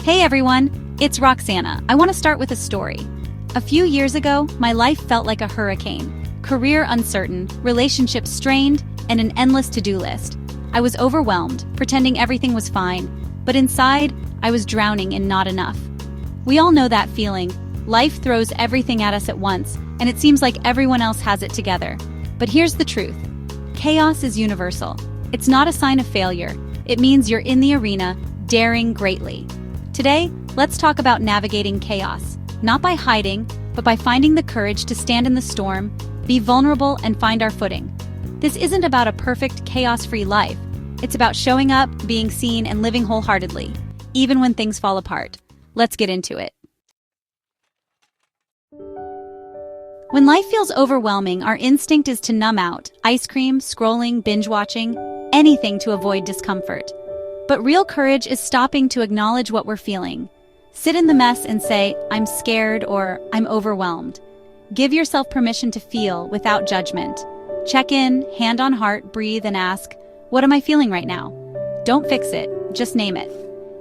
Hey everyone, it's Roxana. I want to start with a story. A few years ago, my life felt like a hurricane. Career uncertain, relationships strained, and an endless to-do list. I was overwhelmed, pretending everything was fine, but inside, I was drowning in not enough. We all know that feeling. Life throws everything at us at once, and it seems like everyone else has it together. But here's the truth. Chaos is universal. It's not a sign of failure. It means you're in the arena, daring greatly. Today, let's talk about navigating chaos, not by hiding, but by finding the courage to stand in the storm, be vulnerable, and find our footing. This isn't about a perfect, chaos-free life. It's about showing up, being seen, and living wholeheartedly, even when things fall apart. Let's get into it. When life feels overwhelming, our instinct is to numb out. Ice cream, scrolling, binge-watching, anything to avoid discomfort. But real courage is stopping to acknowledge what we're feeling. Sit in the mess and say, I'm scared or I'm overwhelmed. Give yourself permission to feel without judgment. Check in, hand on heart, breathe, and ask, what am I feeling right now? Don't fix it, just name it.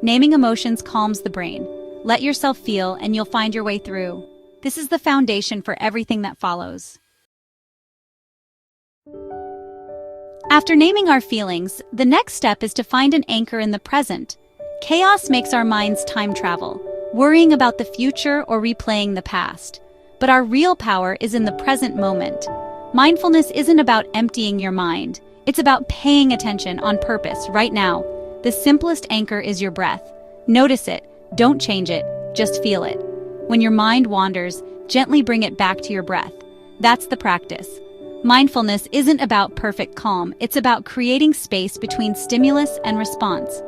Naming emotions calms the brain. Let yourself feel and you'll find your way through. This is the foundation for everything that follows. After naming our feelings, the next step is to find an anchor in the present. Chaos makes our minds time travel, worrying about the future or replaying the past. But our real power is in the present moment. Mindfulness isn't about emptying your mind. It's about paying attention on purpose right now. The simplest anchor is your breath. Notice it, don't change it, just feel it. When your mind wanders, gently bring it back to your breath. That's the practice. Mindfulness isn't about perfect calm, it's about creating space between stimulus and response.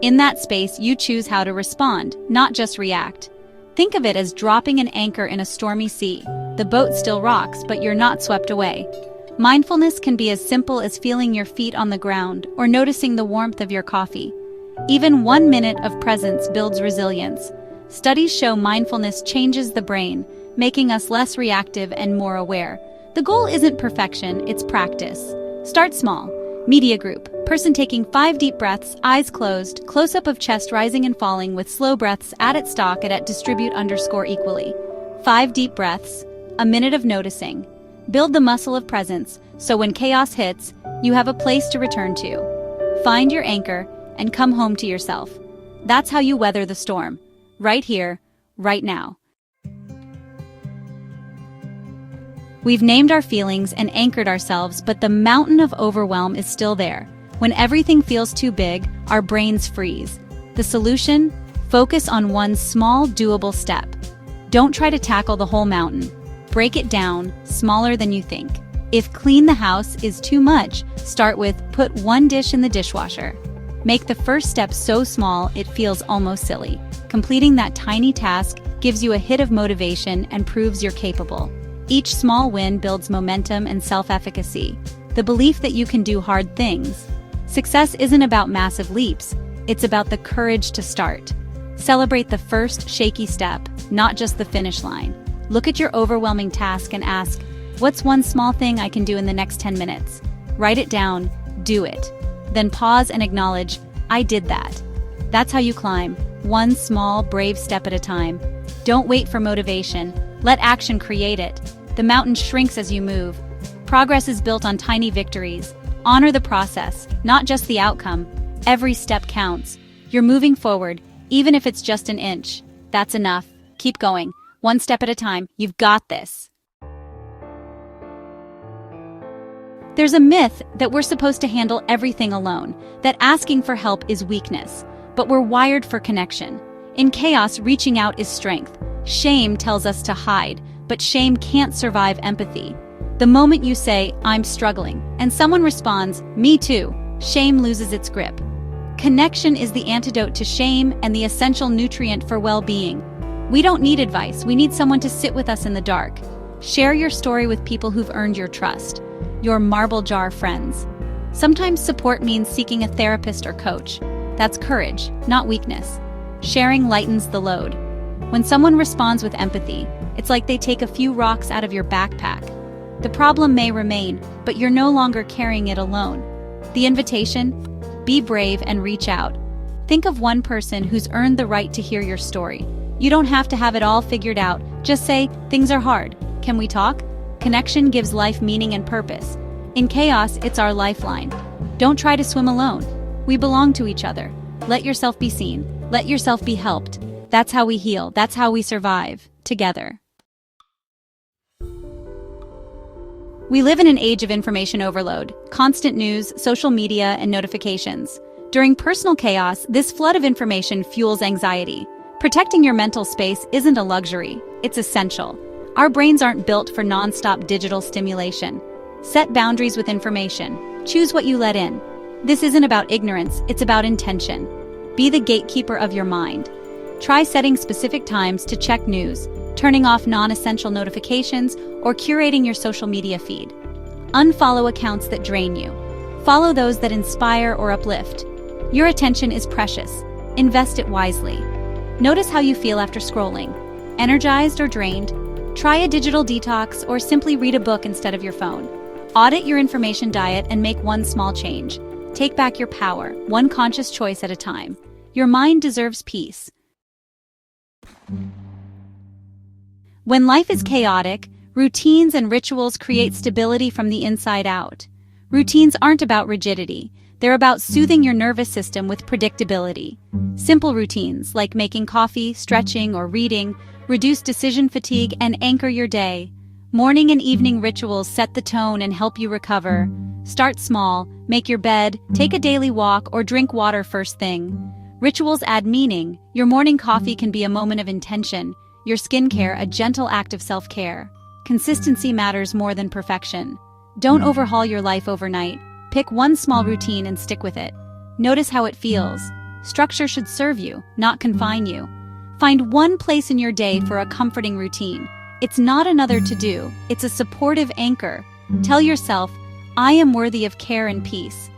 In that space, you choose how to respond, not just react. Think of it as dropping an anchor in a stormy sea. The boat still rocks, but you're not swept away. Mindfulness can be as simple as feeling your feet on the ground or noticing the warmth of your coffee. Even 1 minute of presence builds resilience. Studies show mindfulness changes the brain, making us less reactive and more aware. The goal isn't perfection, it's practice. Start small. Media group. Person taking 5 deep breaths, eyes closed, close-up of chest rising and falling with slow breaths at stock at distribute_equally. 5 deep breaths, a minute of noticing. Build the muscle of presence, so when chaos hits, you have a place to return to. Find your anchor and come home to yourself. That's how you weather the storm. Right here, right now. We've named our feelings and anchored ourselves, but the mountain of overwhelm is still there. When everything feels too big, our brains freeze. The solution? Focus on one small, doable step. Don't try to tackle the whole mountain. Break it down, smaller than you think. If clean the house is too much, start with put 1 dish in the dishwasher. Make the first step so small it feels almost silly. Completing that tiny task gives you a hit of motivation and proves you're capable. Each small win builds momentum and self-efficacy, the belief that you can do hard things. Success isn't about massive leaps, it's about the courage to start. Celebrate the first shaky step, not just the finish line. Look at your overwhelming task and ask, what's one small thing I can do in the next 10 minutes? Write it down, do it. Then pause and acknowledge, I did that. That's how you climb, one small, brave step at a time. Don't wait for motivation, let action create it. The mountain shrinks as you move. Progress is built on tiny victories. Honor the process, not just the outcome. Every step counts. You're moving forward, even if it's just an inch. That's enough. Keep going. 1 step at a time. You've got this. There's a myth that we're supposed to handle everything alone, that asking for help is weakness. But we're wired for connection. In chaos, reaching out is strength. Shame tells us to hide, but shame can't survive empathy. The moment you say, I'm struggling, and someone responds, me too, shame loses its grip. Connection is the antidote to shame and the essential nutrient for well-being. We don't need advice, we need someone to sit with us in the dark. Share your story with people who've earned your trust, your marble jar friends. Sometimes support means seeking a therapist or coach. That's courage, not weakness. Sharing lightens the load. When someone responds with empathy, it's like they take a few rocks out of your backpack. The problem may remain, but you're no longer carrying it alone. The invitation? Be brave and reach out. Think of one person who's earned the right to hear your story. You don't have to have it all figured out. Just say, "Things are hard. Can we talk?" Connection gives life meaning and purpose. In chaos, it's our lifeline. Don't try to swim alone. We belong to each other. Let yourself be seen. Let yourself be helped. That's how we heal. That's how we survive. Together. We live in an age of information overload, constant news, social media, and notifications. During personal chaos, this flood of information fuels anxiety. Protecting your mental space isn't a luxury, it's essential. Our brains aren't built for non-stop digital stimulation. Set boundaries with information. Choose what you let in. This isn't about ignorance, it's about intention. Be the gatekeeper of your mind. Try setting specific times to check news, turning off non-essential notifications, or curating your social media feed. Unfollow accounts that drain you. Follow those that inspire or uplift. Your attention is precious. Invest it wisely. Notice how you feel after scrolling. Energized or drained? Try a digital detox or simply read a book instead of your phone. Audit your information diet and make one small change. Take back your power, one conscious choice at a time. Your mind deserves peace. When life is chaotic, routines and rituals create stability from the inside out. Routines aren't about rigidity. They're about soothing your nervous system with predictability. Simple routines like making coffee, stretching, or reading reduce decision fatigue and anchor your day. Morning and evening rituals set the tone and help you recover. Start small, make your bed, take a daily walk, or drink water first thing. Rituals add meaning. Your morning coffee can be a moment of intention. Your skincare, a gentle act of self-care. Consistency matters more than perfection. Don't overhaul your life overnight. Pick one small routine and stick with it. Notice how it feels. Structure should serve you, not confine you. Find one place in your day for a comforting routine. It's not another to-do, it's a supportive anchor. Tell yourself, "I am worthy of care and peace."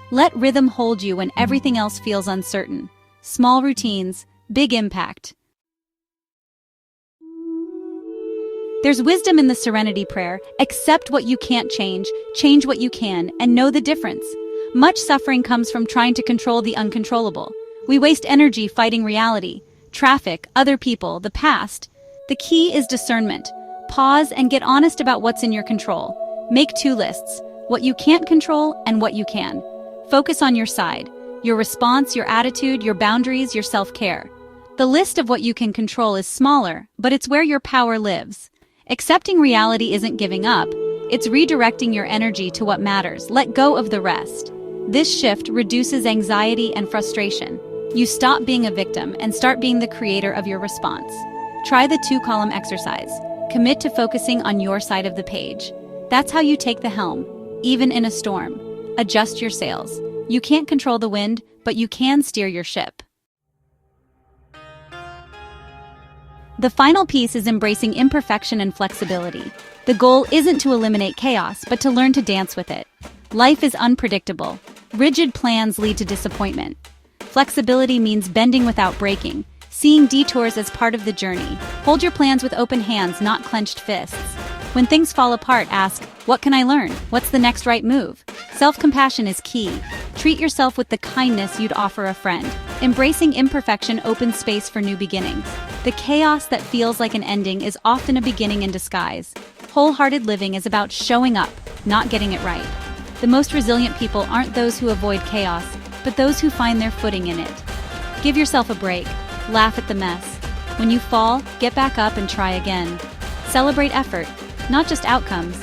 Let rhythm hold you when everything else feels uncertain. Small routines, big impact. There's wisdom in the Serenity Prayer. Accept what you can't change what you can, and know the difference. Much suffering comes from trying to control the uncontrollable. We waste energy fighting reality, traffic, other people, the past. The key is discernment. Pause and get honest about what's in your control. Make two lists, what you can't control and what you can. Focus on your side, your response, your attitude, your boundaries, your self-care. The list of what you can control is smaller, but it's where your power lives. Accepting reality isn't giving up, it's redirecting your energy to what matters. Let go of the rest. This shift reduces anxiety and frustration. You stop being a victim and start being the creator of your response. Try the 2-column exercise. Commit to focusing on your side of the page. That's how you take the helm, even in a storm. Adjust your sails. You can't control the wind, but you can steer your ship. The final piece is embracing imperfection and flexibility. The goal isn't to eliminate chaos, but to learn to dance with it. Life is unpredictable. Rigid plans lead to disappointment. Flexibility means bending without breaking, seeing detours as part of the journey. Hold your plans with open hands, not clenched fists. When things fall apart, ask, "What can I learn? What's the next right move?" Self-compassion is key. Treat yourself with the kindness you'd offer a friend. Embracing imperfection opens space for new beginnings. The chaos that feels like an ending is often a beginning in disguise. Wholehearted living is about showing up, not getting it right. The most resilient people aren't those who avoid chaos, but those who find their footing in it. Give yourself a break. Laugh at the mess. When you fall, get back up and try again. Celebrate effort, not just outcomes.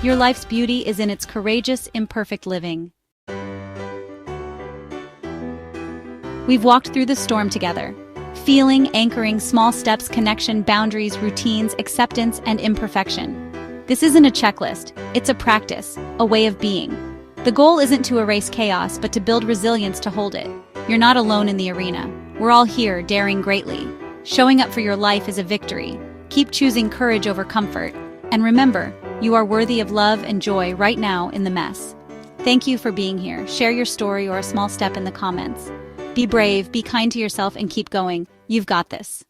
Your life's beauty is in its courageous, imperfect living. We've walked through the storm together. Feeling, anchoring, small steps, connection, boundaries, routines, acceptance, and imperfection. This isn't a checklist, it's a practice, a way of being. The goal isn't to erase chaos, but to build resilience to hold it. You're not alone in the arena. We're all here, daring greatly. Showing up for your life is a victory. Keep choosing courage over comfort. And remember, you are worthy of love and joy right now in the mess. Thank you for being here. Share your story or a small step in the comments. Be brave, be kind to yourself, and keep going. You've got this.